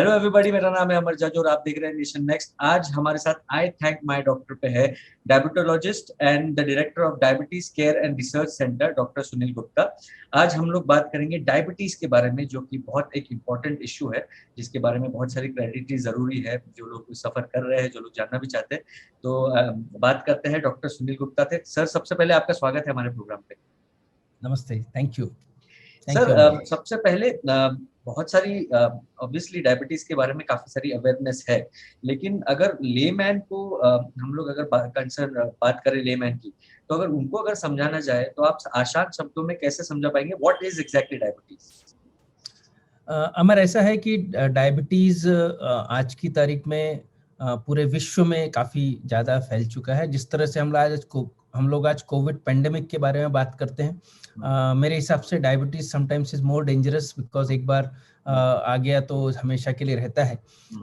Hello everybody, मेरा नाम है अमर जज और आप देख रहे हैं नेशन नेक्स्ट। आज हमारे साथ आई थैंक माय डॉक्टर पे है diabetologist and the director of diabetes care and research centre doctor Sunil Gupta. आज हम लोग बात करेंगे डायबिटीज के बारे में, जो कि बहुत एक इम्पॉर्टेंट इश्यू है, जिसके बारे में बहुत सारी क्लैरिटी जरूरी है। जो लोग सफर कर रहे हैं, जो लोग जानना भी चाहते हैं, तो बात करते हैं डॉक्टर सुनील गुप्ता थे। सर, सबसे पहले आपका स्वागत है हमारे प्रोग्राम पे। नमस्ते, थैंक यू। सर, सबसे पहले बहुत सारी ऑब्वियसली डायबिटीज के बारे में काफी सारी अवेयरनेस है, लेकिन अगर लेमैन को हम लोग अगर बात करें लेमैन की, तो अगर उनको अगर समझाना जाए तो आप आसान शब्दों में कैसे समझा पाएंगे व्हाट इज एग्जैक्टली डायबिटीज? अमर, ऐसा है कि डायबिटीज आज की तारीख में पूरे विश्व में काफी ज्यादा फैल चुका है। जिस तरह से हम लोग आज कोविड पेंडेमिक के बारे में बात करते हैं, मेरे हिसाब से diabetes sometimes is more dangerous, because एक बार आ गया तो हमेशा के लिए रहता है।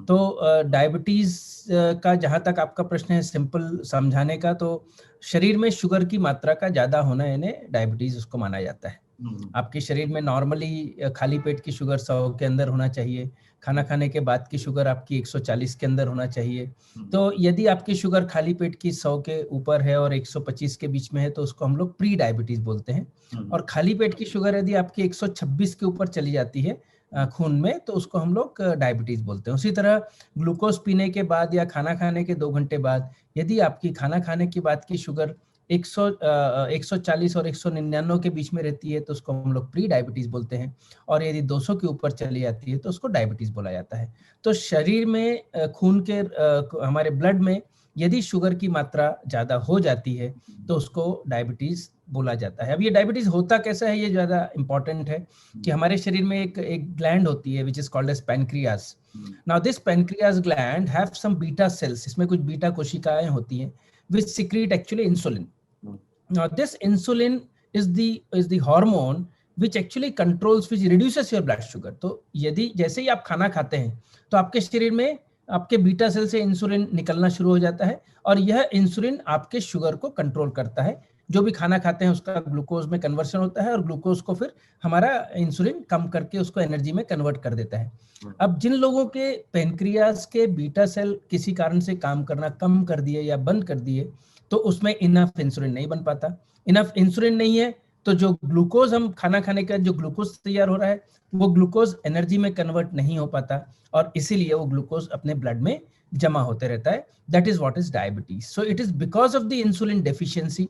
तो डायबिटीज का जहाँ तक आपका प्रश्न है सिंपल समझाने का, तो शरीर में शुगर की मात्रा का ज्यादा होना यानी डायबिटीज उसको माना जाता है। आपके शरीर में नॉर्मली खाली पेट की शुगर 100 के अंदर होना चाहिए, खाना खाने के बाद की शुगर आपकी 140 के अंदर होना चाहिए। तो यदि आपकी शुगर खाली पेट की 100 के ऊपर है और 125 के बीच में है तो उसको हम लोग प्री डायबिटीज बोलते हैं। और खाली पेट की शुगर यदि आपकी 126 के ऊपर चली जाती है खून में, तो उसको हम लोग डायबिटीज बोलते हैं। उसी तरह ग्लूकोज पीने के बाद या खाना खाने के 2 घंटे बाद यदि आपकी खाना खाने के बाद की शुगर 140 और 199 के बीच में रहती है तो उसको हम लोग प्री डायबिटीज बोलते हैं। और यदि 200 के ऊपर चली जाती है तो उसको डायबिटीज बोला जाता है। तो शरीर में खून के हमारे ब्लड में यदि शुगर की मात्रा ज्यादा हो जाती है तो उसको डायबिटीज बोला जाता है। अब ये डायबिटीज होता कैसा है, ये ज्यादा इंपॉर्टेंट है कि हमारे शरीर में एक ग्लैंड होती है which is called as pancreas. Now this pancreas gland have some beta cells, इसमें कुछ बीटा कोशिकाएं होती हैं which secrete actually insulin. Now this insulin is the hormone which actually controls, which reduces your blood sugar. तो यदि जैसे ही आप खाना खाते हैं तो आपके शरीर में आपके बीटा सेल से इंसुलिन निकलना शुरू हो जाता है और यह इंसुलिन आपके शुगर को कंट्रोल करता है। जो भी खाना खाते हैं उसका ग्लूकोज में कन्वर्शन होता है और ग्लूकोज को फिर हमारा इंसुलिन कम करके उसको एनर्जी में कन्वर्ट कर देता है। अब जिन लोगों के पेनक्रियास के बीटा सेल किसी कारण से काम करना कम कर दिए या बंद कर दिए तो उसमें इनफ इंसुलिन नहीं बन पाता। इनफ इंसुलिन नहीं है तो जो ग्लूकोज हम खाना खाने का जो ग्लूकोज तैयार हो रहा है वो ग्लूकोज एनर्जी में कन्वर्ट नहीं हो पाता और इसीलिए वो ग्लूकोज अपने ब्लड में जमा होते रहता है। That is what is diabetes. So it is because of the insulin deficiency,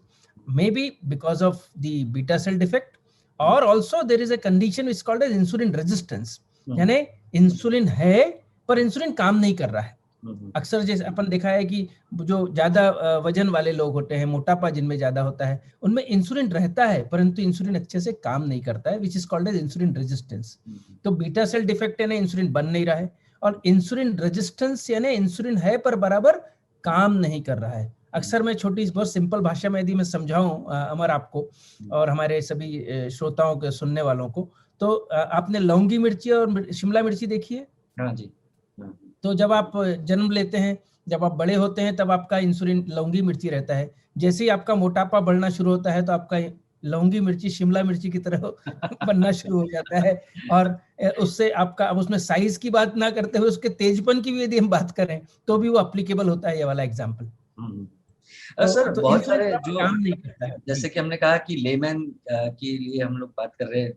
maybe because of the beta cell defect, or also there is a condition which is called as insulin resistance. यानी insulin है पर insulin काम नहीं कर रहा है। अक्सर जैसे अपन देखा है कि जो ज्यादा वजन वाले लोग होते हैं, मोटापा जिनमें ज्यादा होता है, उनमें इंसुलिन रहता है परंतु इंसुलिन अच्छे से काम नहीं करता है, which is called as insulin resistance. तो बीटा सेल डिफेक्ट यानी इंसुलिन बन नहीं रहा है और इंसुलिन रेजिस्टेंस यानी इंसुलिन है पर बराबर काम नहीं कर रहा है। अक्सर मैं छोटी बहुत सिंपल भाषा में यदि मैं समझाऊं अमर आपको और हमारे सभी श्रोताओं के सुनने वालों को, तो आपने लौंगी मिर्ची और शिमला मिर्ची देखी है? हाँ जी। तो जब आप जन्म लेते हैं, जब आप बड़े होते हैं तब आपका इंसुलिन लौंगी मिर्ची रहता है। जैसे ही आपका मोटापा बढ़ना शुरू होता है तो आपका लौंगी मिर्ची शिमला मिर्ची की तरह बनना शुरू हो जाता है और उससे आपका, अब उसमें साइज की बात ना करते हुए उसके तेजपन की भी यदि हम बात करें तो भी वो एप्लीकेबल होता है, ये वाला एग्जाम्पल। सर, बहुत सारे जो काम नहीं करता है, जैसे कि हमने कहा कि लेमैन के लिए हम लोग बात कर रहे हैं,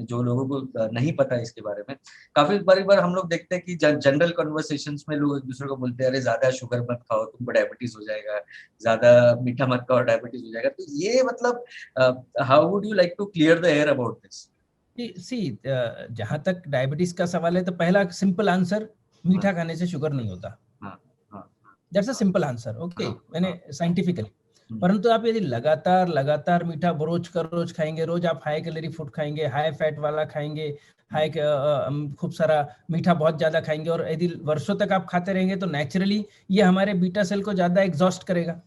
जो लोगों को नहीं पता इसके बारे में। काफी बार हम लोग देखते हैं कि जनरल कन्वर्सेशंस में लोग एक दूसरे को बोलते हैं, अरे ज्यादा शुगर मत खाओ तुमको डायबिटीज हो जाएगा, ज्यादा मीठा मत खाओ डायबिटीज हो जाएगा। तो ये मतलब how would you like to clear the air about this? See, जहां तक डायबिटीज का सवाल है तो पहला सिंपल आंसर, मीठा खाने से शुगर नहीं होता। That's a simple answer, okay, मैंने साइंटिफिकली। परंतु आप यदि लगातार मीठा रोज खाएंगे, रोज आप हाई कैलोरी फूड खाएंगे, हाई फैट वाला खाएंगे, खूब सारा मीठा बहुत ज्यादा खाएंगे और यदि वर्षों तक आप खाते रहेंगे तो नेचुरली ये हमारे बीटा सेल को ज्यादा एग्जॉस्ट करेगा।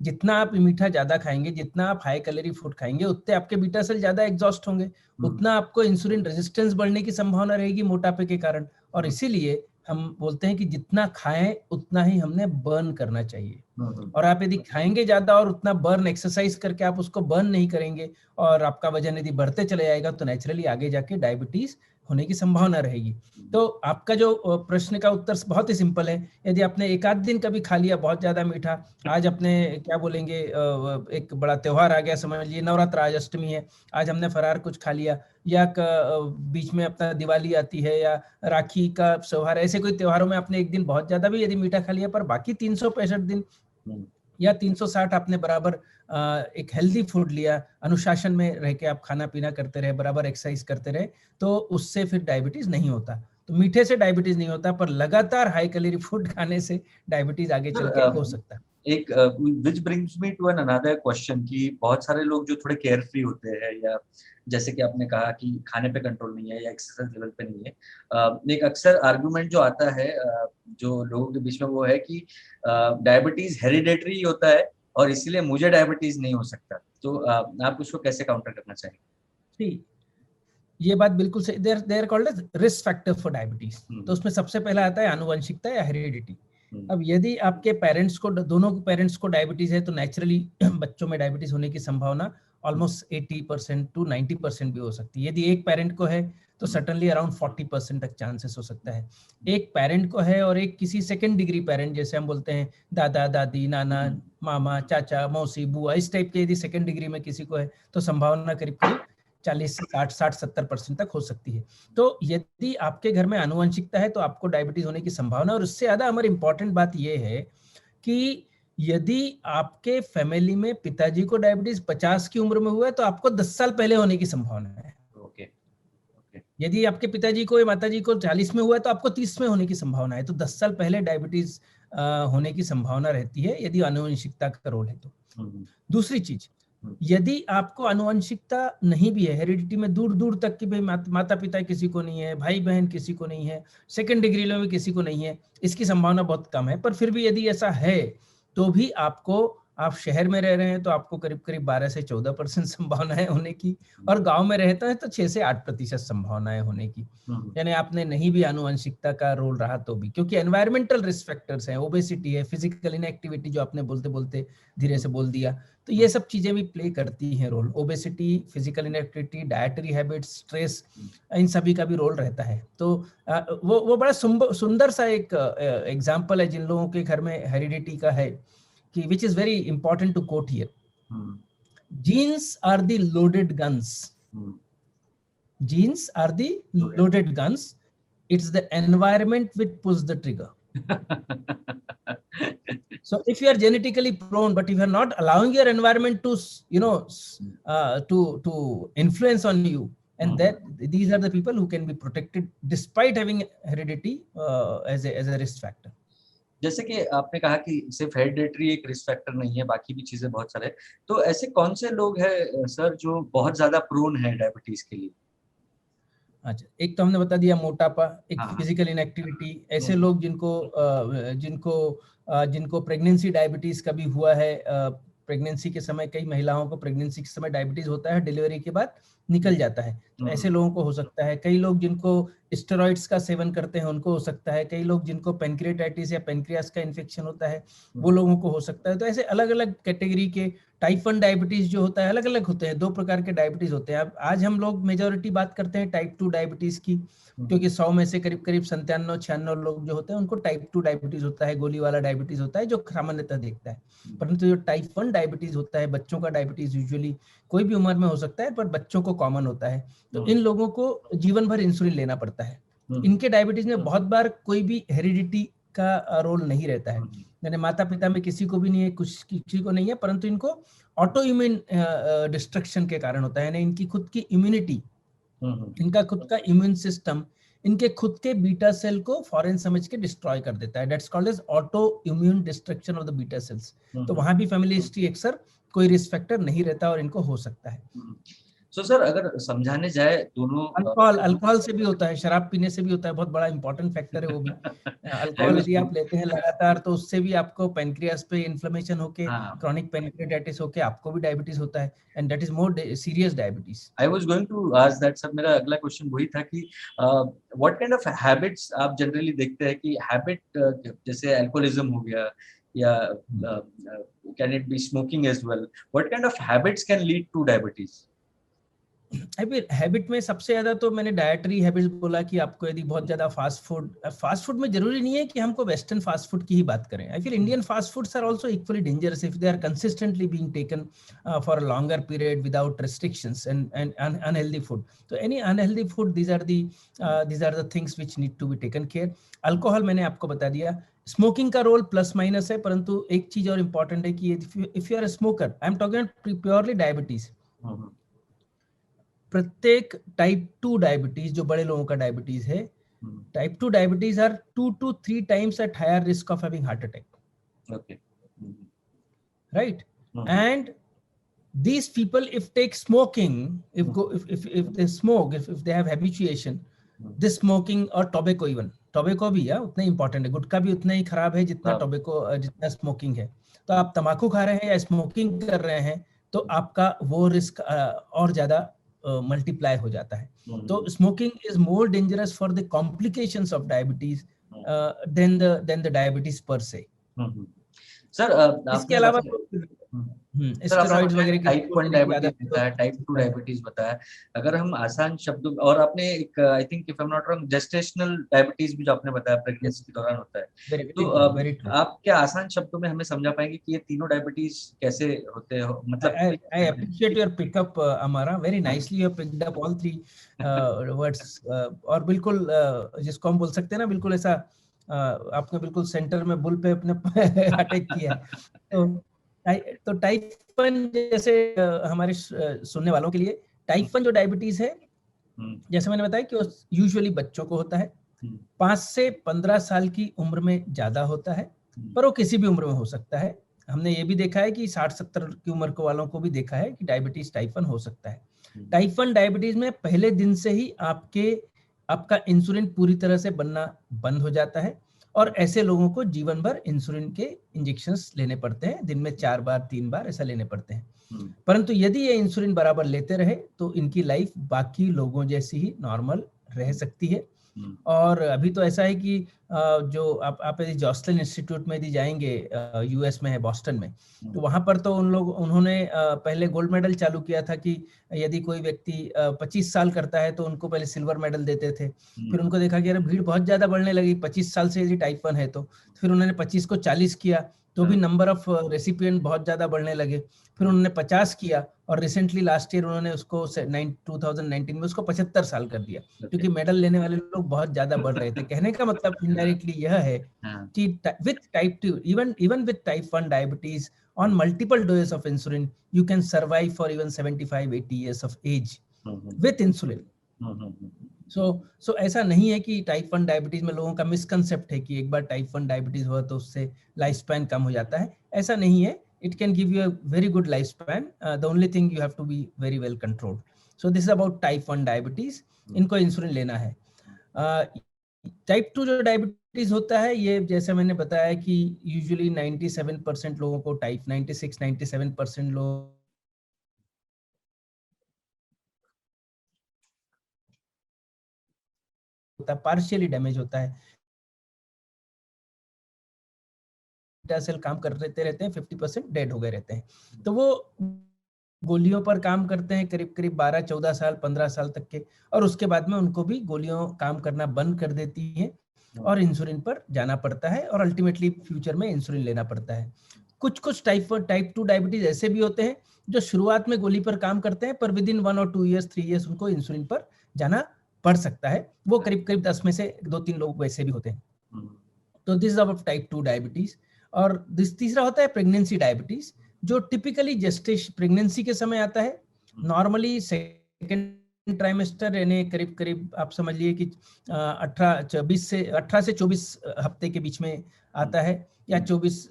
जितना आप मीठा ज्यादा खाएंगे, जितना आप हाई कैलोरी फूड खाएंगे, उतने आपके बीटा सेल ज्यादा एग्जॉस्ट होंगे, उतना आपको इंसुलिन रेजिस्टेंस बढ़ने की संभावना रहेगी मोटापे के कारण। और इसीलिए हम बोलते हैं कि जितना खाएं उतना ही हमने बर्न करना चाहिए। और आप यदि खाएंगे ज्यादा और उतना बर्न एक्सरसाइज करके आप उसको बर्न नहीं करेंगे और आपका वजन यदि बढ़ते चले जाएगा तो नेचुरली आगे जाके डायबिटीज होने की संभावना रहेगी। तो आपका जो प्रश्न का उत्तर बहुत ही सिंपल है। यदि आपने एक आध दिन कभी खा लिया बहुत ज्यादा मीठा, आज अपने क्या बोलेंगे, एक बड़ा त्योहार आ गया, समझ लीजिए नवरात्र, आज अष्टमी है, आज हमने फरार कुछ खा लिया, या बीच में अपना दिवाली आती है या राखी का त्योहार, ऐसे कोई त्योहारों में आपने एक दिन बहुत ज्यादा भी यदि मीठा खा लिया, पर बाकी 365 दिन या 360 आपने बराबर एक हेल्दी फूड लिया, अनुशासन में रह के आप खाना पीना करते रहे, बराबर एक्सरसाइज करते रहे, तो उससे फिर डायबिटीज नहीं होता। तो मीठे से डायबिटीज नहीं होता, पर लगातार हाई कैलोरी फूड खाने से डायबिटीज आगे चल के हो सकता है। एक which brings me to an another question कि बहुत सारे लोग जो थोड़े केयर फ्री होते हैं, या जैसे कि आपने कहा कि खाने पे कंट्रोल नहीं है या एक्सरसाइज लेवल पे नहीं है, एक अक्सर आर्गुमेंट जो आता है जो लोगों के बीच में, वो है कि डायबिटीज हेरिडेटरी होता है और इसीलिए मुझे डायबिटीज नहीं हो सकता। तो आप उसको कैसे काउंटर करना चाहेंगे? ये बात बिल्कुल सही। There called as risk factor for diabetes. तो उसमें सबसे पहला आता है आनुवंशिकता या हेरिडिटी। अब यदि आपके पेरेंट्स को, दोनों पेरेंट्स को डायबिटीज है, तो नेचुरली बच्चों में डायबिटीज होने की संभावना ऑलमोस्ट 80% टू 90% भी हो सकती है। यदि एक पेरेंट को है तो सर्टनली अराउंड 40% तक चांसेस हो सकता है। एक पेरेंट को है और एक किसी सेकंड डिग्री पेरेंट, जैसे हम बोलते हैं दादा दादी, नाना, मामा, चाचा, मौसी, बुआ, इस टाइप के यदि सेकंड डिग्री में किसी को है तो संभावना करीब करीब 40 से 60-70% तक हो सकती है। तो यदि आपके घर में आनुवंशिकता है तो आपको डायबिटीज होने की संभावना। और उससे ज्यादा हमारी इंपॉर्टेंट बात यह है कि यदि आपके फैमिली में पिताजी को डायबिटीज 50 की उम्र में हुआ है तो आपको 10 साल पहले होने की संभावना है। यदि आपके पिताजी को या माताजी को 40 में हुआ है तो आपको 30 में होने की संभावना है। तो 10 साल पहले डायबिटीज होने की संभावना रहती है यदि आनुवंशिकता का रोल है तो। दूसरी चीज, यदि आपको आनुवंशिकता नहीं भी है, हेरिडिटी में दूर दूर तक की भाई माता पिता किसी को नहीं है, भाई बहन किसी को नहीं है, सेकंड डिग्री में भी किसी को नहीं है, इसकी संभावना बहुत कम है। पर फिर भी यदि ऐसा है तो भी आपको, आप शहर में रह रहे हैं तो आपको करीब करीब 12 से 14% संभावनाएं होने की, और गांव में रहता है तो 6 से 8% संभावनाएं होने की। यानी आपने नहीं भी आनुवंशिकता का रोल रहा तो भी, क्योंकि एनवायरमेंटल रिस्क फैक्टर्स हैं, ओबेसिटी है, फिजिकल इनएक्टिविटी जो आपने बोलते बोलते धीरे से बोल दिया, तो ये सब चीजें भी प्ले करती हैं role. Obesity, physical inactivity, dietary habits, stress, इन सभी का भी रोल रहता है। तो वो बड़ा सुंदर सा एक एग्जांपल है जिन लोगों के घर में हेरिडिटी का है, कि which is very important to quote here. Genes are the loaded guns. Genes are the loaded guns. It's the environment which pulls the trigger. So if you are genetically prone, but if you are not allowing your environment to, to influence on you, and that these are the people who can be protected despite having heredity as a risk factor. जैसे कि आपने कहा कि सिर्फ hereditary एक risk factor नहीं है, बाकी भी चीजें बहुत सारे। तो ऐसे कौन से लोग हैं सर जो बहुत ज्यादा प्रोन है डायबिटीज के लिए? अच्छा, एक तो हमने बता दिया मोटापा, एक फिजिकल इनएक्टिविटी, ऐसे लोग जिनको प्रेगनेंसी डायबिटीज कभी हुआ है, प्रेगनेंसी के समय, कई महिलाओं को प्रेगनेंसी के समय डायबिटीज होता है, डिलीवरी के बाद निकल जाता है, तो ऐसे लोगों को हो सकता है। कई लोग जिनको स्टेरॉइड्स का सेवन करते हैं उनको हो सकता है। कई लोग जिनको पेनक्रियाटाइटिस या पेनक्रियास का इन्फेक्शन होता है वो लोगों को हो सकता है। तो ऐसे अलग अलग कैटेगरी के टाइप 1 डायबिटीज जो होता है अलग अलग होते हैं। 2 प्रकार के डायबिटीज होते हैं। अब आज हम लोग मेजोरिटी बात करते हैं टाइप 2 डायबिटीज की, क्योंकि 100 में से करीब करीब 97-96 लोग जो होते हैं उनको टाइप 2 डायबिटीज होता है, गोली वाला डायबिटीज होता है, जो सामान्यतः देखता है। परंतु जो टाइप 1 डायबिटीज होता है, बच्चों का डायबिटीज यूजुअली कोई भी उम्र में हो सकता है, पर बच्चों को कॉमन होता है, तो इन लोगों को जीवन भर इंसुलिन लेना पड़ता है। इनके डायबिटीज में बहुत बार कोई भी हेरिडिटी का रोल नहीं रहता है, यानी माता पिता में किसी को भी नहीं है, कुछ किसी को नहीं है, परंतु इनको ऑटो इम्यून डिस्ट्रक्शन के कारण होता है। यानी इनकी खुद की इम्यूनिटी, इनका खुद का इम्यून सिस्टम इनके खुद के बीटा सेल को फॉरेन समझ के डिस्ट्रॉय कर देता है। That's called as auto immune destruction of the beta cells. तो वहां भी फैमिली हिस्ट्री अक्सर कोई रिस्क फैक्टर नहीं रहता और इनको हो सकता है। सो सर, अगर समझाने जाए दोनों, अल्कोहल से भी होता है, शराब पीने से भी होता है, बहुत बड़ा इंपॉर्टेंट फैक्टर है वो भी। अल्कोहल यदि आप लेते हैं लगातार तो उससे भी आपको पेनक्रियास पे इन्फ्लेमेशन होके, क्रॉनिक पेनक्रियाटाइटिस होके आपको भी डायबिटीज होता है, and that is more serious diabetes. I was going to ask that sir, मेरा अगला क्वेश्चन वही था कि व्हाट काइंड ऑफ हैबिट्स आप जनरली देखते हैं कि हैबिट, जैसे अल्कोहलिज्म हो गया या can it be smoking as well, what kind of habits can lead to diabetes? Habit में सबसे ज्यादा तो मैंने डाइटरी हैबिट्स बोला कि आपको यदि बहुत ज्यादा फास्ट फूड में जरूरी नहीं है कि हमको वेस्टर्न फास्ट फूड की ही बात करें. I feel Indian fast foods are also equally dangerous if they are consistently being taken for a longer period without restrictions and unhealthy food. So any unhealthy food, these are the things which need to be taken care. Alcohol मैंने आपको बता दिया. Smoking का role plus minus है, परंतु एक चीज और इम्पोर्टेंट है कि if you are a smoker, I am talking purely diabetes, प्रत्येक टाइप 2 डायबिटीज जो बड़े लोगों का डायबिटीज है, type 2 diabetes are 2 to 3 times at higher risk of having heart attack. Okay. Right. And these people, if take smoking, if they smoke, if they have habituation, this smoking or tobacco, even tobacco भी है उतना important है, गुटखा भी उतना ही खराब है जितना tobacco, जितना स्मोकिंग है. तो आप तंबाकू खा रहे हैं या स्मोकिंग कर रहे हैं तो आपका वो रिस्क और ज्यादा मल्टीप्लाई हो जाता है. तो smoking is more dangerous for the complications of diabetes than the diabetes per se. Sir इसके अलावा स्टेरॉइड्स वगैरह टाइप 1 डायबिटीज बताया, टाइप 2 डायबिटीज बताया. अगर हम आसान शब्दों, और आपने एक I think if I am not wrong gestational diabetes भी जो आपने बताया प्रेगनेंसी के दौरान होता है, तो आप क्या आसान शब्दों में हमें समझा पाएंगे कि ये तीनों डायबिटीज कैसे होते हैं? मतलब आई अप्रिशिएट योर पिकअप अमारा, very nicely you have picked up all 3 words. और बिल्कुल जिसको हम बोल सकते हैं ना, बिल्कुल ऐसा आपने बिल्कुल सेंटर में बुल पे अपने अटैक किया. तो टाइप 1 जैसे हमारे सुनने वालों के लिए, टाइप 1 जो डायबिटीज है, जैसे मैंने बताया कि यूजुअली बच्चों को होता है, 5 से 15 साल की उम्र में ज्यादा होता है, पर वो किसी भी उम्र में हो सकता है. हमने ये भी देखा है कि 60-70 की उम्र को वालों को भी देखा है कि डायबिटीज टाइप 1 हो सकता है. टाइप 1 डायबिटीज में पहले दिन से ही आपका इंसुलिन पूरी तरह से बनना बंद हो जाता है, और ऐसे लोगों को जीवन भर इंसुलिन के इंजेक्शंस लेने पड़ते हैं, दिन में 4 बार 3 बार ऐसा लेने पड़ते हैं. परंतु यदि ये इंसुलिन बराबर लेते रहे तो इनकी लाइफ बाकी लोगों जैसी ही नॉर्मल रह सकती है. और अभी तो ऐसा है कि जो आप यदि जॉसलिन इंस्टीट्यूट में यदि जाएंगे, यूएस में है, बॉस्टन में, तो वहां पर तो उन्होंने पहले गोल्ड मेडल चालू किया था कि यदि कोई व्यक्ति 25 साल करता है तो उनको पहले सिल्वर मेडल देते थे. फिर उनको देखा कि अरे भीड़ बहुत ज्यादा बढ़ने लगी, 25 साल से यदि टाइप 1 है तो फिर उन्होंने 25 को 40 किया, तो भी नंबर ऑफ रेसिपिएंट बहुत ज्यादा बढ़ने लगे. फिर उन्होंने 50 किया, और रिसेंटली लास्ट ईयर उन्होंने उसको 2019 में उसको 75 साल कर दिया, क्योंकि मेडल लेने वाले लोग बहुत ज्यादा बढ़ रहे थे. कहने का मतलब इनडायरेक्टली यह है कि with type 2, even with type 1 diabetes on multiple doses of insulin, you can survive for even 75-80 years of age with insulin. So ऐसा नहीं है कि टाइप 1 डायबिटीज में लोगों का मिसकंसेप्ट है कि एक बार टाइप 1 डायबिटीज हुआ तो उससे लाइफ स्पैन कम हो जाता है. ऐसा नहीं है. It can give you a very good lifespan. The only thing you have to be very well controlled. So this is about type 1 diabetes. इनको इंसुलिन लेना है. टाइप 2 जो डायबिटीज होता है, ये जैसे मैंने बताया कि यूजुअली 97% लोगों को, टाइप 96-97% लोग पार्शियली डैमेज होता है. सेल काम करते रहते हैं, 50% डेड हो गए रहते हैं. तो वो गोलियों पर काम करते हैं करीब 12-14 साल 15 साल तक के, और उसके बाद में उनको भी गोलियों काम करना बंद कर देती हैं और इंसुलिन पर जाना पड़ता है, और अल्टीमेटली फ्यूचर में इंसुलिन लेना पड़ता है. कुछ टाइप 2 डायबिटीज ऐसे भी होते हैं जो शुरुआत में गोली पर काम करते हैं, पर with in 1 or 2 years 3 years उनको इंसुलिन पर जाना पड़ सकता है. वो करीब 10 में से 2-3 लोग वैसे भी होते हैं. तो this is about type 2 diabetes. और तीसरा होता है प्रेगनेंसी डायबिटीज, जो टिपिकली जेस्टेशन प्रेगनेंसी के समय आता है. नॉर्मली सेकेंड ट्राइमेस्टर, यानी करीब आप समझ लिए कि 18 से 24 हफ्ते के बीच में आता है, या 24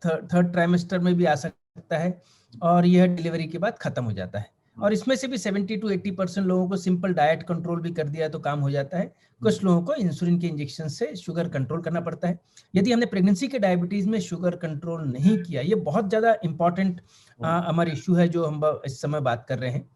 थर्ड ट्राइमेस्टर में भी आ सकता है, और यह डिलीवरी के बाद खत्म हो जाता है. और इसमें से भी 70-80% लोगों को सिंपल डाइट कंट्रोल भी कर दिया तो काम हो जाता है. कुछ लोगों को इंसुलिन के इंजेक्शन से शुगर कंट्रोल करना पड़ता है. यदि हमने प्रेगनेंसी के डायबिटीज में शुगर कंट्रोल नहीं किया, ये बहुत ज्यादा इंपॉर्टेंट हमारा इश्यू है जो हम इस समय बात कर रहे हैं.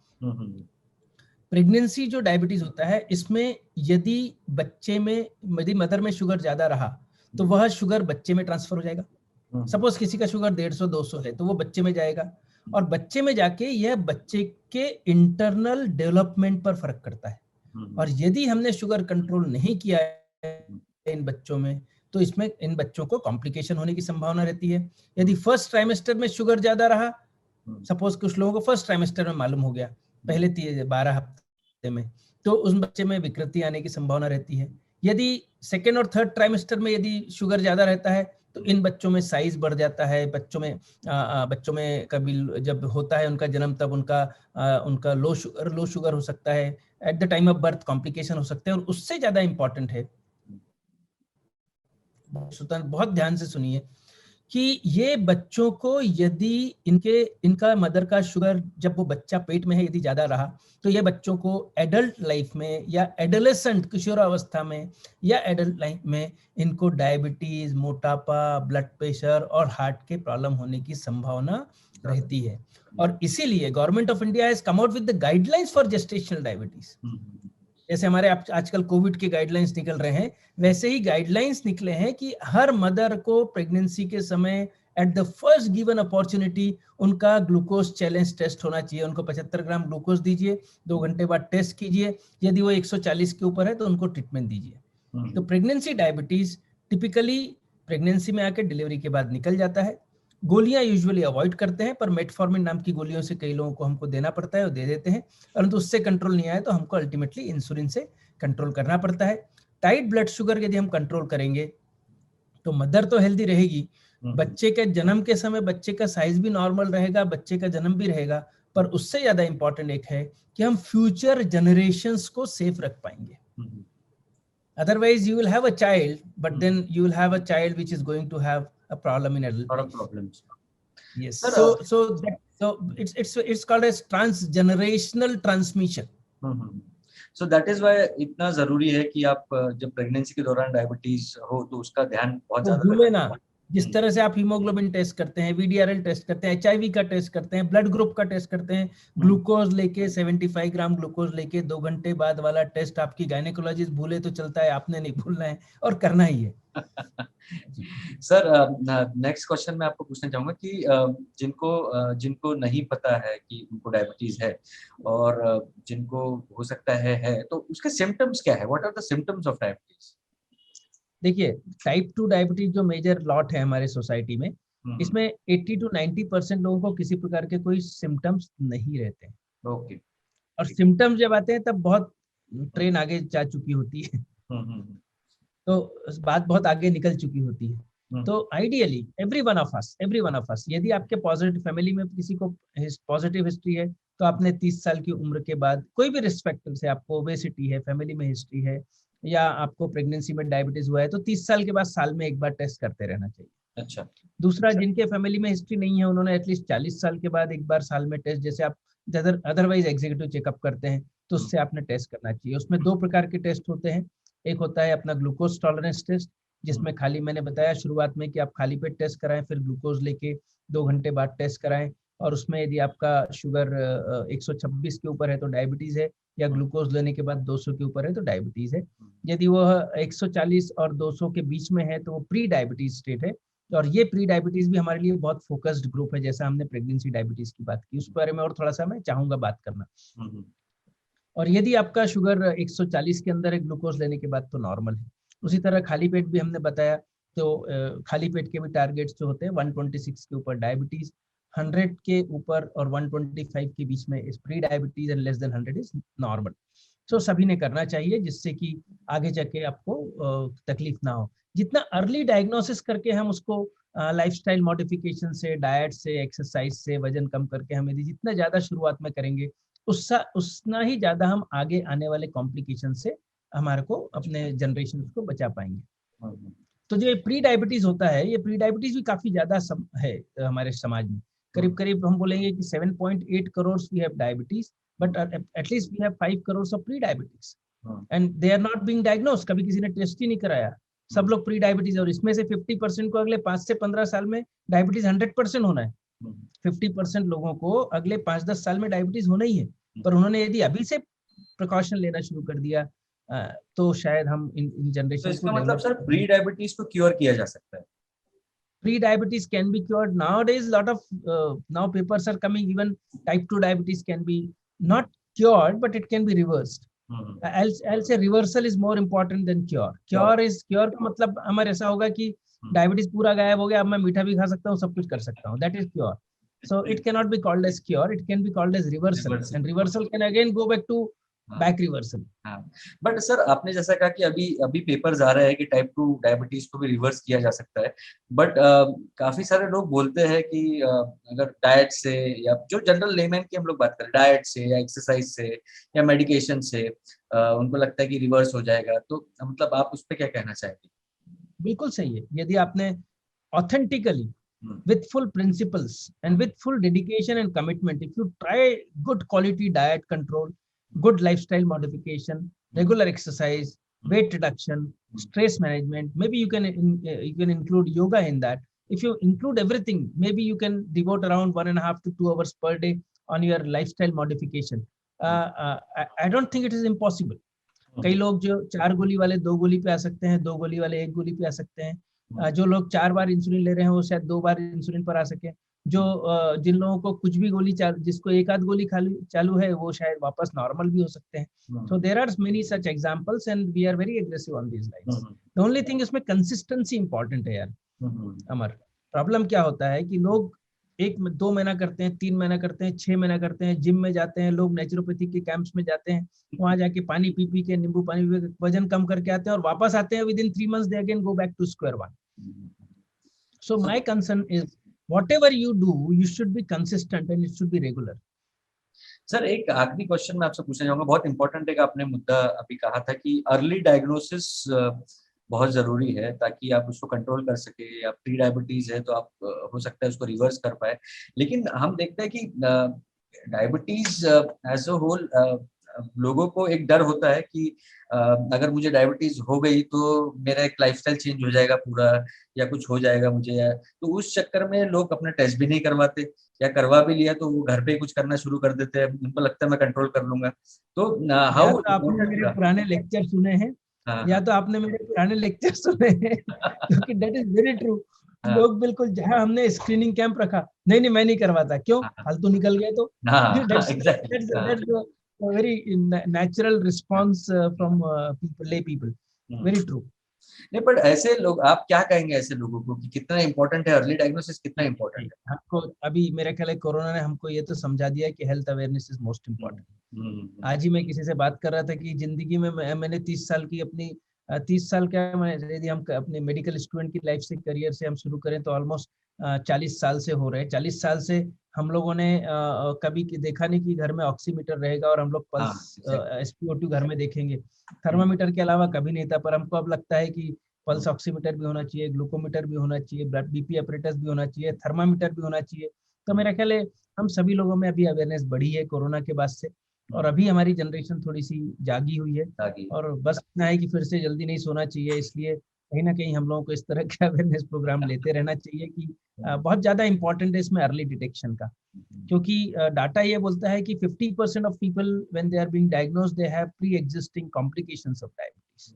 प्रेगनेंसी जो डायबिटीज होता है, इसमें यदि बच्चे में, यदि मदर में शुगर ज्यादा रहा तो वह शुगर बच्चे में ट्रांसफर हो जाएगा. सपोज किसी का शुगर 150-200 है तो वो बच्चे में जाएगा, और बच्चे में जाके यह बच्चे के इंटरनल डेवलपमेंट पर फर्क करता है। और यदि हमने शुगर कंट्रोल नहीं किया है इन बच्चों में, तो इसमें इन बच्चों को कॉम्प्लिकेशन होने की संभावना रहती है। यदि फर्स्ट ट्राइमेस्टर में शुगर ज्यादा रहा, सपोज कुछ लोगों को फर्स्ट ट्राइमेस्टर में मालूम हो गया, पहले 12 हफ्ते में, तो उस बच्चे में विकृति आने की संभावना रहती है। यदि सेकेंड और थर्ड ट्राइमेस्टर में यदि शुगर ज्यादा रहता है, तो इन बच्चों में साइज बढ़ जाता है। बच्चों में कभी जब होता है उनका जन्म, तब उनका लो शुगर हो सकता है। At the time of birth complication हो सकते हैं। और उससे ज्यादा इंपॉर्टेंट है, बहुत ध्यान से सुनिए, कि ये बच्चों को यदि इनका मदर का शुगर जब वो बच्चा पेट में है यदि ज्यादा रहा, तो ये बच्चों को एडल्ट लाइफ में या एडोलेसेंट किशोरावस्था में या एडल्ट लाइफ में इनको डायबिटीज, मोटापा, ब्लड प्रेशर और हार्ट के प्रॉब्लम होने की संभावना रहती है। और इसीलिए government of India has come out with the guidelines for gestational diabetes. जैसे हमारे आजकल कोविड के गाइडलाइंस निकल रहे हैं, वैसे ही गाइडलाइंस निकले हैं कि हर मदर को प्रेगनेंसी के समय at the first given opportunity उनका ग्लूकोज चैलेंज टेस्ट होना चाहिए। उनको 75 ग्राम ग्लूकोज दीजिए, 2 घंटे बाद टेस्ट कीजिए, यदि वो 140 के ऊपर है तो उनको ट्रीटमेंट दीजिए। तो प्रेगनेंसी डायबिटीज टिपिकली प्रेगनेंसी में आके डिलीवरी के बाद निकल जाता है। गोलियां यूजुअली अवॉइड करते हैं, पर मेटफॉर्मिन नाम की गोलियों से कई लोगों को हमको देना पड़ता है, वो दे देते हैं, परंतु उससे कंट्रोल नहीं आया तो हमको अल्टीमेटली इंसुलिन से कंट्रोल करना पड़ता है। टाइट ब्लड शुगर यदि हम कंट्रोल करेंगे तो मदर तो हेल्दी रहेगी, बच्चे के जन्म के समय बच्चे का साइज भी नॉर्मल रहेगा, बच्चे का जन्म भी रहेगा, पर उससे ज्यादा इंपॉर्टेंट एक है कि हम फ्यूचर जनरेशंस को सेफ रख पाएंगे। Otherwise, you will have a child, but then you will have a child which is going to have a problem in adult life. A lot of problems. Yes. So it's called as transgenerational transmission. So that is why इतना जरूरी है कि आप जब pregnancy के दौरान diabetes हो तो उसका ध्यान बहुत ज्यादा भूले ना। जिस तरह से आप हीमोग्लोबिन टेस्ट करते हैं, VDRL टेस्ट करते हैं, HIV का टेस्ट करते हैं, ब्लड ग्रुप का टेस्ट करते हैं, ग्लूकोज लेके 75 ग्राम ग्लूकोज लेके 2 घंटे बाद वाला टेस्ट आपकी गायनेकोलॉजिस्ट भूले तो चलता है, आपने नहीं भूलना है और करना ही है। सर, नेक्स्ट क्वेश्चन मैं आपको पूछना चाहूंगा कि जिनको नहीं पता है कि उनको डायबिटीज है और जिनको हो सकता है तो उसके सिम्टम्स क्या है? What are the symptoms of diabetes? देखिए, टाइप 2 डायबिटीज जो मेजर लॉट है हमारे सोसाइटी में, इसमें 80 to 90% लोगों को किसी प्रकार के कोई सिम्टम्स नहीं रहते हैं। ओके। और सिम्टम्स जब आते हैं तब बहुत ट्रेन आगे जा चुकी होती है, तो बात बहुत आगे निकल चुकी होती है। तो ideally every one of us, यदि आपके पॉजिटिव फैमिली में किसी को पॉजिटिव हिस्ट्री है, तो आपने 30 साल की उम्र के बाद कोई भी रिस्क फैक्टर से, आपको ओबेसिटी है, फैमिली में हिस्ट्री है, या आपको प्रेगनेंसी में डायबिटीज हुआ है, तो 30 साल के बाद साल में एक बार टेस्ट करते रहना चाहिए। अच्छा। दूसरा, जिनके फैमिली में हिस्ट्री नहीं है, उन्होंने एटलीस्ट 40 साल के बाद एक बार साल में टेस्ट, जैसे आप अदरवाइज एग्जीक्यूटिव चेकअप करते हैं, तो उससे आपने टेस्ट करना चाहिए। उसमें 2 प्रकार के टेस्ट होते हैं। एक होता है अपना ग्लूकोज टॉलरेंस टेस्ट, जिसमें खाली, मैंने बताया शुरुआत में कि आप खाली पेट टेस्ट कराएं, फिर ग्लूकोज लेके 2 घंटे बाद टेस्ट कराएं, और उसमें यदि आपका शुगर 126 के ऊपर है तो डायबिटीज है, या ग्लूकोज लेने के बाद 200 के ऊपर है तो डायबिटीज है। यदि वह 140 और 200 के बीच में है तो वो प्री डायबिटीज स्टेट है। और ये प्री डायबिटीज भी हमारे लिए बहुत फोकस्ड ग्रुप है, जैसा हमने प्रेगनेंसी डायबिटीज की बात की, उस बारे में और थोड़ा सा मैं चाहूंगा बात करना। और यदि आपका शुगर 140 के अंदर है ग्लूकोज लेने के बाद, तो नॉर्मल है। उसी तरह खाली पेट भी हमने बताया, तो खाली पेट के भी टारगेट्स जो होते हैं 126 के ऊपर डायबिटीज, 100 के ऊपर और 125 के बीच में इस pre diabetes, and less than 100 is normal. So सभी ने करना चाहिए, जिससे कि आगे जाके आपको तकलीफ ना हो। जितना अर्ली डायग्नोसिस करके हम उसको लाइफस्टाइल मॉडिफिकेशन से, डाइट से, एक्सरसाइज से, वजन कम करके हम यदि जितना ज्यादा शुरुआत में करेंगे, उतना ही ज्यादा हम आगे आने वाले कॉम्प्लिकेशन से हमारे को, अपने जनरेशन को बचा पाएंगे। तो जो प्री डायबिटीज होता है, ये प्री डायबिटीज भी काफी ज्यादा है हमारे समाज में। करीब हम बोलेंगे कि 7.8 crore we have diabetes, but at least we have 5 crore of pre diabetes, and they are not being diagnosed. कभी किसी ने टेस्ट ही नहीं कराया, सब लोग प्री डायबिटीज। और इसमें से 50% को अगले 5 से 15 साल में डायबिटीज 100% होना है। 50% लोगों को अगले 5-10 साल में डायबिटीज होना ही है, पर उन्होंने यदि अभी से प्रिकॉशन लेना शुरू कर दिया, तो शायद हम इन जनरेशन तो इसका मतलब सर, प्री डायबिटीज को क्योर किया जा सकता है? pre-diabetes can be cured. Nowadays, lot of now papers are coming, even type 2 diabetes can be not cured, but it can be reversed. I'll say reversal is more important than cure. Cure का मतलब हमारे ऐसा होगा कि diabetes पूरा गायब हो गया, अब मैं मीठा भी खा सकता हूँ, सब कुछ कर सकता हूँ. That is cure. So it cannot be called as cure. It can be called as reversal. And reversal can again go back to back reversal. हाँ, बट सर आपने जैसा कहा कि अभी अभी पेपर्स आ रहे हैं कि टाइप 2 डायबिटीज को भी रिवर्स किया जा सकता है, बट काफी सारे लोग बोलते हैं कि अगर डाइट से, या जो जनरल लेमैन की हम लोग बात करें, डाइट से या एक्सरसाइज से या मेडिकेशन से उनको लगता है कि रिवर्स हो जाएगा, तो मतलब आप उस पर क्या कहना चाहेंगे? बिल्कुल सही है. यदि आपने authentically with full principles and with full dedication and commitment, if you try good quality diet control, good lifestyle modification, regular exercise, weight reduction, stress management, maybe you can include yoga in that. If you include everything, maybe you can devote around 1.5 to 2 hours per day on your lifestyle modification. I don't think it is impossible. कई लोग जो 4 गोली वाले 2 गोली पे आ सकते हैं, 2 गोली वाले 1 गोली पे आ सकते हैं. जो लोग 4 बार इंसुलिन ले रहे हैं वो शायद 2 बार इंसुलिन पर आ सके. जो जिन लोगों को कुछ भी गोली जिसको एक आध गोली चालू है, वो शायद वापस नॉर्मल भी हो सकते हैं. So there are many such examples and we are very aggressive on these lines. The only thing इसमें consistency important है यार. अमर, प्रॉब्लम क्या होता है कि लोग 2 महीना करते हैं, 3 महीना करते हैं, 6 महीना करते हैं, जिम में जाते हैं, लोग नेचुरोपैथी के कैंप्स में जाते हैं, वहां जाके पानी पी के, नींबू पानी पी के वजन कम करके आते हैं और वापस आते हैं. With in 3 months they again go back to square one. So my concern is whatever you do, you should be consistent and it should be regular. Sir एक आखिरी क्वेश्चन मैं आपसे पूछना चाहूंगा, बहुत इंपॉर्टेंट है कि आपने मुद्दा अभी कहा था कि अर्ली डायग्नोसिस बहुत जरूरी है ताकि आप उसको कंट्रोल कर सके. या प्री डायबिटीज है तो आप हो सकता है उसको रिवर्स कर पाए, लेकिन हम देखते हैं कि डायबिटीज एज अ होल लोगों को एक डर होता है कि अगर मुझे डायबिटीज हो गई तो मेरा एक लाइफस्टाइल चेंज हो जाएगा पूरा, या कुछ हो जाएगा मुझे. तो उस चक्कर में लोग अपना टेस्ट भी नहीं करवाते, या करवा भी लिया तो वो घर पे कुछ करना शुरू कर देते हैं, उनको लगता है मैं कंट्रोल कर लूंगा. तो हाउ आपने मेरे पुराने लेक्चर सुने हैं, या तो आपने मेरे पुराने लेक्चर सुने हैं, क्योंकि दैट इज वेरी ट्रू. लोग बिल्कुल जहां हमने स्क्रीनिंग कैंप रखा, नहीं मैं नहीं करवाता, क्यों, फालतू निकल गए तो. That's very natural response from people. Very true. नहीं, पर ऐसे लोग, आप क्या कहेंगे ऐसे लोगों को कि कितना इंपॉर्टेंट है अर्ली डायग्नोसिस, कितना इंपॉर्टेंट है? हमको अभी मेरे ख्याल है कोरोना ने हमको ये तो समझा दिया कि health awareness is most important. आज ही मैं किसी से बात कर रहा था कि जिंदगी में मैंने 30 साल की अपनी 30 साल क्या, यदि हम अपने मेडिकल स्टूडेंट की लाइफ से, करियर से हम शुरू करें तो ऑलमोस्ट 40 साल से हो रहे हैं. 40 साल से हम लोगों ने कभी देखा नहीं कि घर में ऑक्सीमीटर रहेगा और हम लोग पल्स SpO2 घर में देखेंगे. थर्मामीटर के अलावा कभी नहीं था, पर हमको अब लगता है कि पल्स ऑक्सीमीटर भी होना चाहिए, ग्लूकोमीटर भी होना चाहिए, ब्लड BP अपरेटस भी होना चाहिए, थर्मामीटर भी होना चाहिए. तो मेरा ख्याल है हम सभी लोगों में अभी अवेयरनेस बढ़ी है कोरोना के बाद से, और अभी हमारी जनरेशन थोड़ी सी जागी हुई है. और बस इतना है कि फिर से जल्दी नहीं सोना चाहिए. इसलिए कहीं ना कहीं हम लोगों को इस तरह के अवेयरनेस प्रोग्राम लेते रहना चाहिए कि बहुत ज्यादा इंपॉर्टेंट है इसमें अर्ली डिटेक्शन का, क्योंकि डाटा ये बोलता है कि 50% of people when they are being diagnosed they have pre existing complications of diabetes.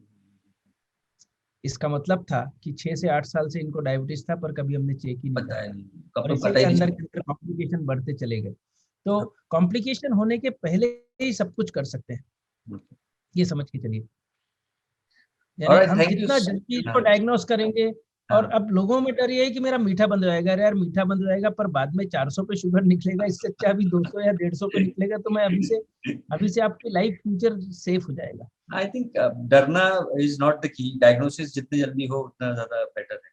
इसका मतलब था कि 6 से 8 साल से इनको डायबिटीज था, पर कभी हमने चेक ही नहीं किया, और इसी के अंदर कॉम्प्लिकेशन बढ़ते चले गए. तो कॉम्प्लिकेशन होने के पहले ही सब कुछ कर सकते हैं, ये समझ के चलिए. हम जितना जल्दी इसको डायग्नोस करेंगे. और अब लोगों में डर ये है कि मेरा मीठा बंद हो जाएगा. अरे यार मीठा बंद हो जाएगा, पर बाद में 400 पे शुगर निकलेगा, इससे अच्छा अभी 200 या 150 पे निकलेगा, तो मैं अभी से आपकी लाइफ फ्यूचर सेफ हो जाएगा. आई थिंक डरना is not the key. Diagnosis जितनी जल्दी हो उतना ज्यादा बेटर है.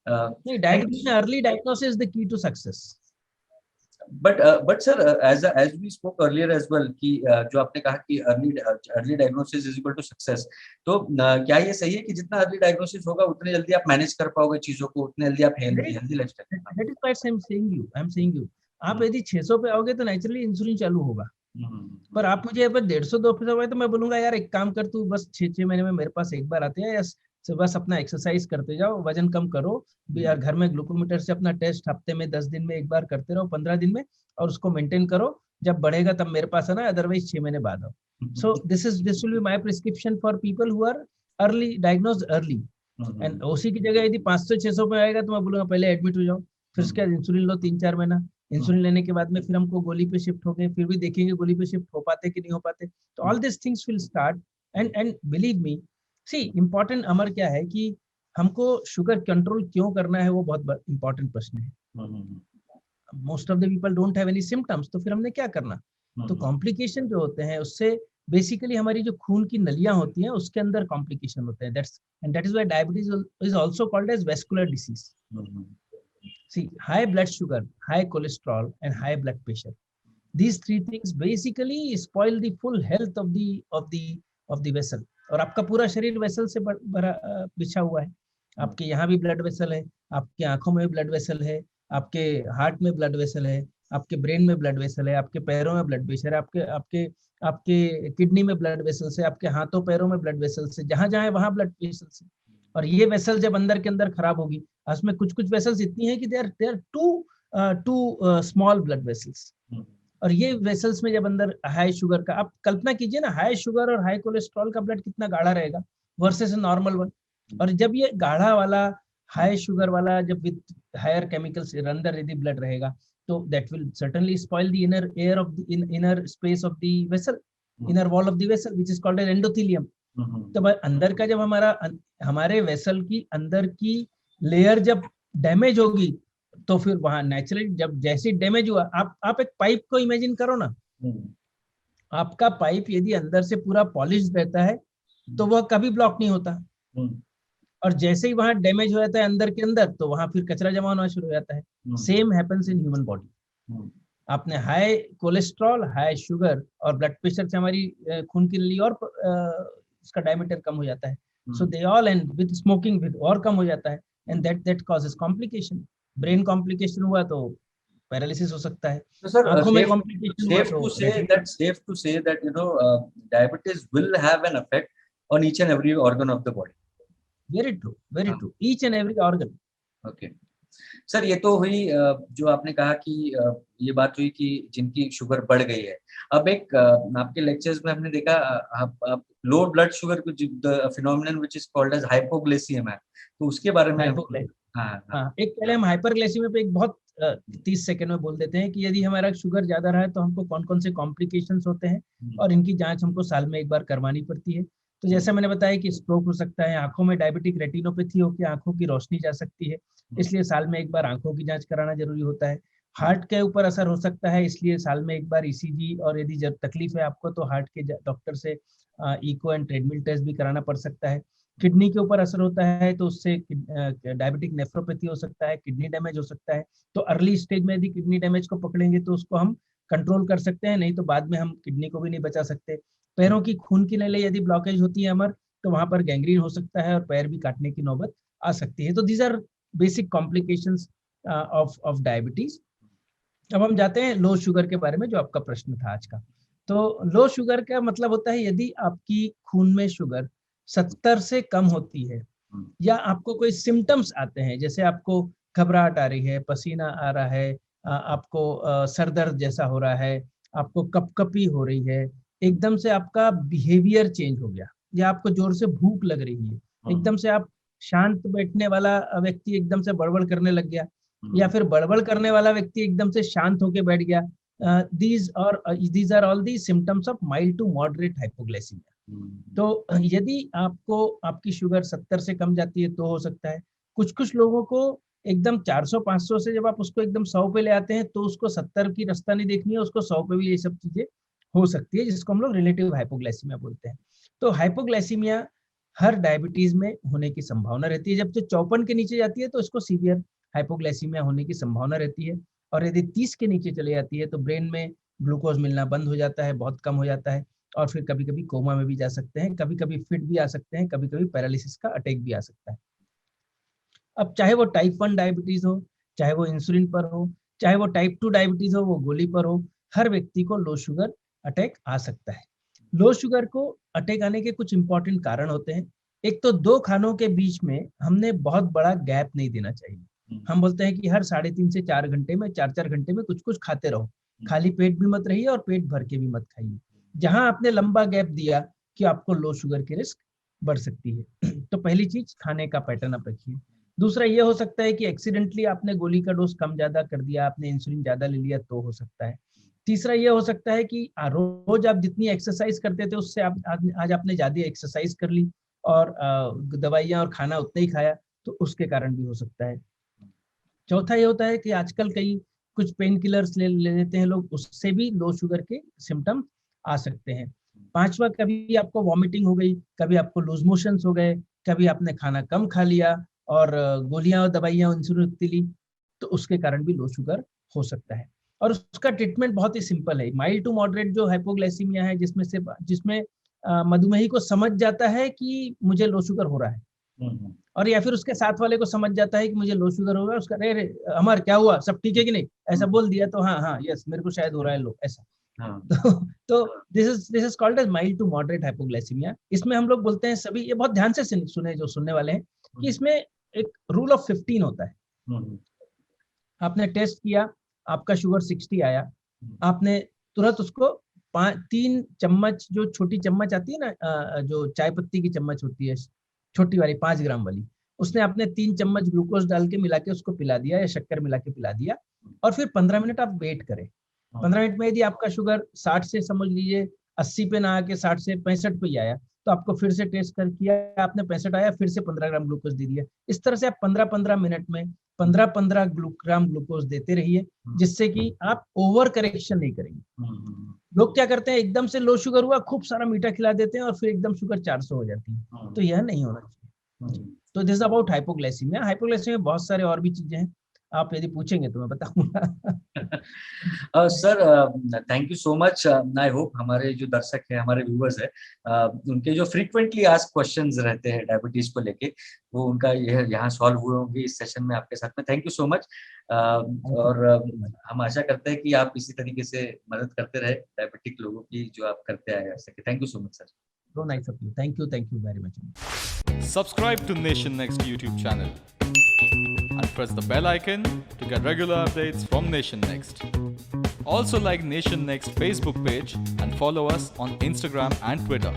नहीं, डायग्नोसिस में early diagnosis is the key to success. but sir, as we spoke earlier as well कि जो आपने कहा कि early diagnosis is equal to success, तो क्या ये सही है कि जितना अर्ली डायग्नोसिस होगा उतने जल्दी आप मैनेज कर पाओगे चीजों को, उतने जल्दी आप healthy lifestyle. That is why I am saying you आप यदि 600 पे आओगे तो नेचुरली इंसुलिन चालू होगा. पर आप मुझे 150-200 हुआ तो मैं बोलूंगा यार एक काम कर, तू बस 6 महीने में मेरे पास एक बार आते हैं, या बस अपना एक्सरसाइज करते जाओ, वजन कम करो यार, घर में ग्लूकोमीटर से अपना टेस्ट हफ्ते में 10 दिन में एक बार करते रहो, 15 दिन में, और उसको मेंटेन करो. जब बढ़ेगा तब मेरे पास आना, अदरवाइज 6 महीने बाद आओ. So this will be my prescription for people who are early diagnosed early. And उसी की जगह यदि 500-600 पे आएगा तो मैं बोलूंगा पहले एडमिट हो जाओ, फिर उसके बाद इंसुलिन लो 3-4 महीना। इंसुलिन लेने के बाद में फिर हमको गोली पे शिफ्ट हो गए, फिर भी देखेंगे गोली पे शिफ्ट हो पाते कि नहीं हो पाते। तो all this things will start and believe me, see important अमर क्या है कि हमको शुगर कंट्रोल क्यों करना है, वो बहुत इंपॉर्टेंट प्रश्न है। Most of the people don't have any symptoms, तो फिर हमने क्या करना। तो कॉम्प्लिकेशन जो होते हैं उससे बेसिकली हमारी जो खून की नलियां होती हैं उसके अंदर कॉम्प्लिकेशन होते हैं। That is why diabetes is also called as vascular disease. See high blood sugar, high cholesterol and high blood pressure, these three things basically spoil the full health of the vessel। और आपका पूरा शरीर vessel से भरा बिछा हुआ है। आपके यहाँ भी ब्लड वेसल है, आपके आंखों में ब्लड वेसल है, आपके हार्ट में ब्लड वेसल है, आपके ब्रेन में ब्लड वेसल है, आपके पैरों में ब्लड वेसल है, आपके आपके आपके किडनी में ब्लड वेसल से, आपके हाथों पैरों में ब्लड वेसल से, जहां जहां है वहां ब्लड वेसल से। और ये वेसल जब अंदर के अंदर खराब होगी, उसमें कुछ कुछ वेसल्स इतनी है कि they are too small blood vessels. और ये वेसल्स में जब अंदर हाई शुगर का, आप कल्पना कीजिए ना, हाई शुगर और हाई कोलेस्ट्रॉल का ब्लड कितना गाढ़ा रहेगा वर्सेस नॉर्मल वन। और जब ये गाढ़ा वाला हाई शुगर वाला जब विद हायर केमिकल्स अंदर यदि ब्लड रहेगा, तो that will certainly spoil the inner air of the inner space of the vessel, inner wall of the vessel which is called as endothelium. तो अंदर का जब हमारे वेसल की अंदर की लेयर जब डैमेज होगी, तो फिर वहां नेचुरली जब जैसे डैमेज हुआ, आप एक पाइप को इमेजिन करो ना। आपका पाइप यदि अंदर से पूरा पॉलिश रहता है तो वह कभी ब्लॉक नहीं होता, और जैसे ही वहां डैमेज हो जाता है अंदर के अंदर, तो वहां फिर कचरा जमा होना शुरू हो जाता है। Same happens in human body. आपने हाई कोलेस्ट्रॉल, हाई शुगर और ब्लड प्रेशर से हमारी खून की नली और उसका डायमीटर कम हो जाता है। So they all, and with smoking with और कम हो जाता है, and that causes complication. Brain complication हुआ तो पैरालिसिस हो सकता है। So, sir, आंखों में कॉम्प्लिकेशन हुआ तो safe to say that diabetes will have an effect on each and every organ of the body. Very true, very true. Each and every organ. Okay. Sir ये तो हुई जो आपने कहा कि ये बात हुई कि जिनकी शुगर बढ़ गई है। अब एक आपके लेक्चर्स में हमने देखा आप low blood sugar phenomenon which is called as hypoglycemia, तो उसके बारे में एक पहले हम हाइपरग्लाइसीमिया पे एक बहुत 30 सेकंड में बोल देते हैं कि यदि हमारा शुगर ज्यादा रहा है तो हमको कौन कौन से कॉम्प्लिकेशंस होते हैं, और इनकी जांच हमको साल में एक बार करवानी पड़ती है। तो जैसे मैंने बताया कि स्ट्रोक हो सकता है, आंखों में डायबिटिक रेटिनोपैथी होकर आंखों की रोशनी जा सकती है, इसलिए साल में एक बार आंखों की जांच कराना जरूरी होता है। हार्ट के ऊपर असर हो सकता है, इसलिए साल में एक बार ईसीजी, और यदि जब तकलीफ है आपको तो हार्ट के डॉक्टर से इको एंड ट्रेडमिल टेस्ट भी कराना पड़ सकता है। किडनी के ऊपर असर होता है तो उससे डायबिटिक नेफ्रोपैथी हो सकता है, किडनी डैमेज हो सकता है। तो अर्ली स्टेज में यदि किडनी डैमेज को पकड़ेंगे तो उसको हम कंट्रोल कर सकते हैं, नहीं तो बाद में हम किडनी को भी नहीं बचा सकते। पैरों की खून की नली यदि ब्लॉकेज होती है अमर, तो वहां पर गैंग्रीन हो सकता है और पैर भी काटने की नौबत आ सकती है। तो these are basic complications of diabetes. अब हम जाते हैं लो शुगर के बारे में, जो आपका प्रश्न था आज का। तो लो शुगर का मतलब होता है यदि आपकी खून में शुगर 70 से कम होती है, या आपको कोई सिम्टम्स आते हैं, जैसे आपको घबराहट आ रही है, पसीना आ रहा है, आपको सर दर्द जैसा हो रहा है, आपको कपकपी हो रही है, एकदम से आपका बिहेवियर चेंज हो गया, या आपको जोर से भूख लग रही है, एकदम से आप शांत बैठने वाला व्यक्ति एकदम से बड़बड़ करने लग गया, या फिर बड़बड़ करने वाला व्यक्ति एकदम से शांत होकर बैठ गया, these are all the symptoms of mild to moderate hypoglycemia। तो यदि आपको आपकी शुगर 70 से कम जाती है तो हो सकता है। कुछ कुछ लोगों को एकदम 400-500 से जब आप उसको एकदम 100 पे ले आते हैं तो उसको 70 की रास्ता नहीं देखनी है, उसको 100 पे भी ये सब चीजें हो सकती है, जिसको हम लोग रिलेटिव हाइपोग्लाइसीमिया बोलते हैं। तो हाइपोग्लाइसीमिया हर डायबिटीज में होने की संभावना रहती है। जब तो 54 के नीचे जाती है तो इसको सीवियर हाइपोग्लाइसीमिया होने की संभावना रहती है, और यदि 30 के नीचे चले जाती है तो ब्रेन में ग्लूकोज मिलना बंद हो जाता है, बहुत कम हो जाता है, और फिर कभी कभी कोमा में भी जा सकते हैं, कभी कभी फिट भी आ सकते हैं, कभी कभी पैरालिसिस का अटैक भी आ सकता है। अब चाहे वो टाइप 1 डायबिटीज हो, चाहे वो इंसुलिन पर हो, चाहे वो टाइप 2 डायबिटीज हो, वो गोली पर हो, हर व्यक्ति को लो शुगर अटैक आ सकता है। लो शुगर को अटैक आने के कुछ इंपॉर्टेंट कारण होते हैं। एक तो दो खानों के बीच में हमने बहुत बड़ा गैप नहीं देना चाहिए। हम बोलते हैं कि हर 3.5 से 4 घंटे में, 4-4 घंटे में कुछ कुछ खाते रहो, खाली पेट भी मत रहिए और पेट भर के भी मत खाइए। जहां आपने लंबा गैप दिया कि आपको लो शुगर की रिस्क बढ़ सकती है। तो पहली चीज खाने का पैटर्न आप रखिए। दूसरा ये हो सकता है कि एक्सीडेंटली आपने गोली का डोज कम ज्यादा कर दिया, आपने इंसुलिन ज्यादा ले लिया, तो हो सकता है। तीसरा ये हो सकता है कि रोज आप जितनी एक्सरसाइज करते थे उससे आप आज आपने ज्यादा एक्सरसाइज कर ली और दवाइयाँ और खाना उतना ही खाया, तो उसके कारण भी हो सकता है। चौथा ये होता है कि आजकल कई कुछ पेन किलर्स ले लेते हैं लोग, उससे भी लो शुगर के सिम्टम आ सकते हैं। पांचवा, कभी आपको वॉमिटिंग हो गई, कभी आपको लूज मोशंस हो गए, कभी आपने खाना कम खा लिया और गोलियां और दवाइयां इंसुलिन ली, तो उसके कारण भी लो शुगर हो सकता है। और उसका ट्रीटमेंट बहुत ही सिंपल है। माइल्ड टू मॉडरेट जो हाइपोग्लाइसीमिया है, जिसमें मधुमेही को समझ जाता है कि मुझे लो शुगर हो रहा है, और या फिर उसके साथ वाले को समझ जाता है कि मुझे लो शुगर हो रहा है, उसका रे अमर क्या हुआ, सब ठीक है कि नहीं, ऐसा बोल दिया तो हाँ हाँ यस मेरे को शायद हो रहा है लो, ऐसा। तो this is called as mild to moderate hypoglycemia. इसमें हम लोग बोलते हैं सभी, ये बहुत ध्यान से सुने जो सुनने वाले हैं, कि इसमें एक रूल ऑफ 15 होता है। आपने टेस्ट किया, आपका शुगर 60 आया, आपने तुरंत उसको 3 चम्मच, जो छोटी चम्मच आती है ना, जो चाय पत्ती की चम्मच होती है छोटी वाली 5 ग्राम वाली, उसने आपने 3 चम्मच ग्लूकोज डाल के मिला के उसको पिला दिया या शक्कर मिला के पिला दिया, और फिर 15 मिनट आप वेट करें। 15 मिनट में यदि आपका शुगर 60 से समझ लीजिए 80 पे ना आके 60 से 65 पे ही आया, तो आपको फिर से टेस्ट कर किया, आपने 65 आया, फिर से 15 ग्राम ग्लूकोज दे दिया। इस तरह से आप 15-15 मिनट में 15-15 ग्राम ग्लूकोज देते रहिए, जिससे कि आप ओवर करेक्शन नहीं करेंगे। लोग क्या करते हैं, एकदम से लो शुगर हुआ, खूब सारा मीठा खिला देते हैं और फिर एकदम शुगर 400 हो जाती है, तो यह नहीं होना चाहिए। तो दिस अबाउट हाइपोग्लाइसीमिया। हाइपोग्लाइसीमिया में बहुत सारे और भी चीजें हैं, आप यदि पूछेंगे तो मैं बताऊंगा। Sir thank you so much. I hope हमारे जो दर्शक हैं, हमारे व्यूअर्स हैं, उनके जो फ्रीक्वेंटली आस्क क्वेश्चंस रहते हैं डायबिटीज को लेके, वो उनका यहाँ सॉल्व हुए होंगे इस सेशन में आपके साथ में। Thank you so much. और हम आशा करते हैं कि आप इसी तरीके से मदद करते रहे डायबिटिक लोगों की, जो आप करते आए ऐसे। Thank you so much sir. So nice of you. Thank you very much. Subscribe to Nation Next YouTube channel and press the bell icon to get regular updates from Nation Next. Also like Nation Next Facebook page and follow us on Instagram and Twitter.